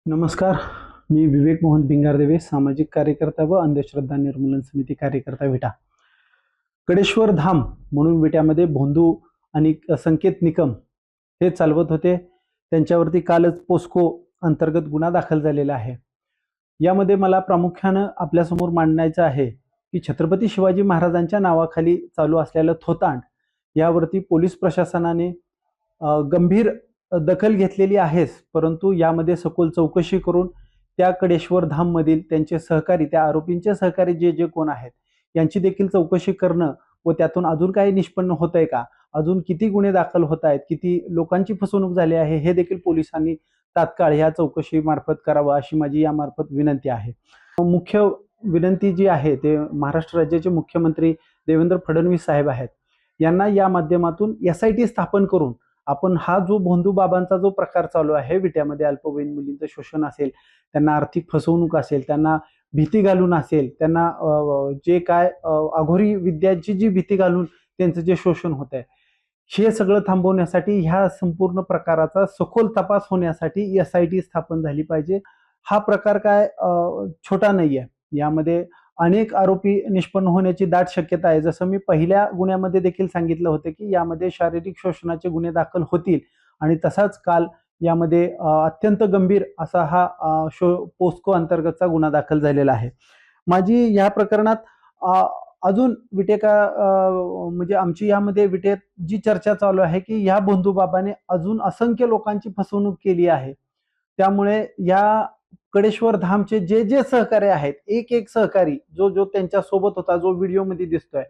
नमस्कार. मी विवेक मोहन भिंगारदेवे, सामाजिक कार्यकर्ता व अंधश्रद्धा निर्मूलन समिती कार्यकर्ता विटा. कडेश्वर धाम म्हणून विट्यामध्ये भोंदू आणि संकेत निकम हे चालवत होते. त्यांच्यावरती कालच पोस्को अंतर्गत गुन्हा दाखल झालेला आहे. यामध्ये मला प्रामुख्यानं आपल्यासमोर मांडायचं आहे की छत्रपती शिवाजी महाराजांच्या नावाखाली चालू असलेलं थोतांड यावरती पोलीस प्रशासनाने गंभीर दखल घेतलेली आहेच, परंतु यामध्ये सखोल चौकशी करून त्या कडेश्वर धाम मधील त्यांचे सहकारी, त्या आरोपींचे सहकारी जे कोण आहेत यांची देखील चौकशी करणं व त्यातून अजून काही निष्पन्न होत आहे का, अजून किती गुन्हे दाखल होत आहेत, किती लोकांची फसवणूक झाली आहे हे देखील पोलिसांनी तात्काळ ह्या चौकशी मार्फत करावं अशी माझी यामार्फत विनंती आहे. मुख्य विनंती जी आहे ते महाराष्ट्र राज्याचे मुख्यमंत्री देवेंद्र फडणवीस साहेब आहेत. यांना या माध्यमातून SIT स्थापन करून आपण हा जो भोंदू बाबांचा जो प्रकार चालू आहे विट्यामध्ये, अल्पवयीन मुलींचं शोषण असेल, त्यांना आर्थिक फसवणूक असेल, त्यांना भीती घालून असेल, त्यांना जे काय अघोरी विद्यांची जी भीती घालून त्यांचं जे शोषण होत आहे हे सगळं थांबवण्यासाठी ह्या संपूर्ण प्रकाराचा सखोल तपास होण्यासाठी SIT स्थापन झाली पाहिजे. हा प्रकार काय छोटा नाहीये. यामध्ये अनेक आरोपी निष्पन्न होण्याची दाट शक्यता आहे. जसं मी पहिल्या गुन्ह्यामध्ये देखील सांगितलं होतं की यामध्ये शारीरिक शोषणाचे गुन्हे दाखल होतील आणि तसाच काल यामध्ये अत्यंत गंभीर असा हा पोस्को अंतर्गतचा गुन्हा दाखल झालेला आहे. माझी या प्रकरणात अजून म्हणजे आमची यामध्ये विटेत जी चर्चा चालू आहे की ह्या भोंदू बाबाने अजून असंख्य लोकांची फसवणूक केली आहे. त्यामुळे या कडेश्वर धामचे जे सहकारी आहेत, एक सहकारी जो त्यांच्या सोबत होता, जो व्हिडिओमध्ये दिसतोय,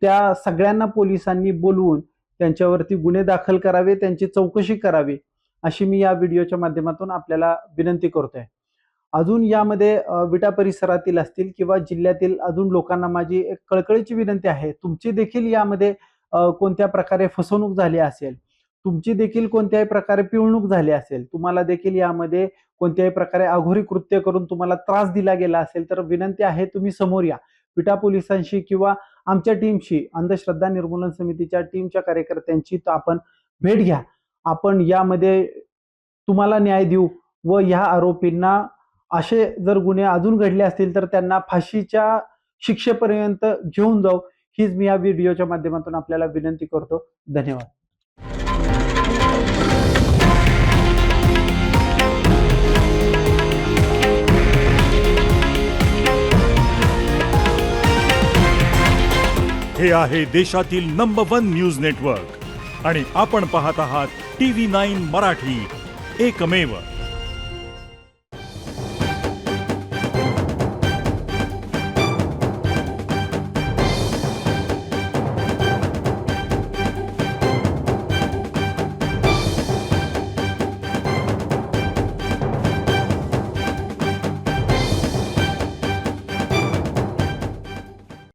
त्या सगळ्यांना पोलिसांनी बोलवून त्यांच्यावरती गुन्हे दाखल करावे, त्यांची चौकशी करावी अशी मी या व्हिडिओच्या माध्यमातून आपल्याला विनंती करतोय. अजून यामध्ये विटा परिसरातील असतील किंवा जिल्ह्यातील अजून लोकांना माझी एक कळकळीची विनंती आहे, तुमची देखील यामध्ये कोणत्या प्रकारे फसवणूक झाली असेल, तुमची देखील कोणत्याही प्रकारे पिळवणूक झाली असेल, तुम्हाला देखील यामध्ये कोणत्याही प्रकारे अघोरी कृत्य करून तुम्हाला त्रास दिला गेला असेल, तर विनंती आहे तुम्ही समोर या. विटा पोलिसांशी किंवा आमच्या टीमशी, अंधश्रद्धा निर्मूलन समितीच्या टीमच्या कार्यकर्त्यांची आपण भेट घ्या. आपण यामध्ये तुम्हाला न्याय देऊ व ह्या आरोपींना असे जर गुन्हे अजून घडले असतील तर त्यांना फाशीच्या शिक्षेपर्यंत घेऊन जाऊ, हीच मी या व्हिडिओच्या माध्यमातून आपल्याला विनंती करतो. धन्यवाद. हे आहे देशातील नंबर 1 न्यूज नेटवर्क आणि आपण पाहत आहात TV9 मराठी, एकमेव.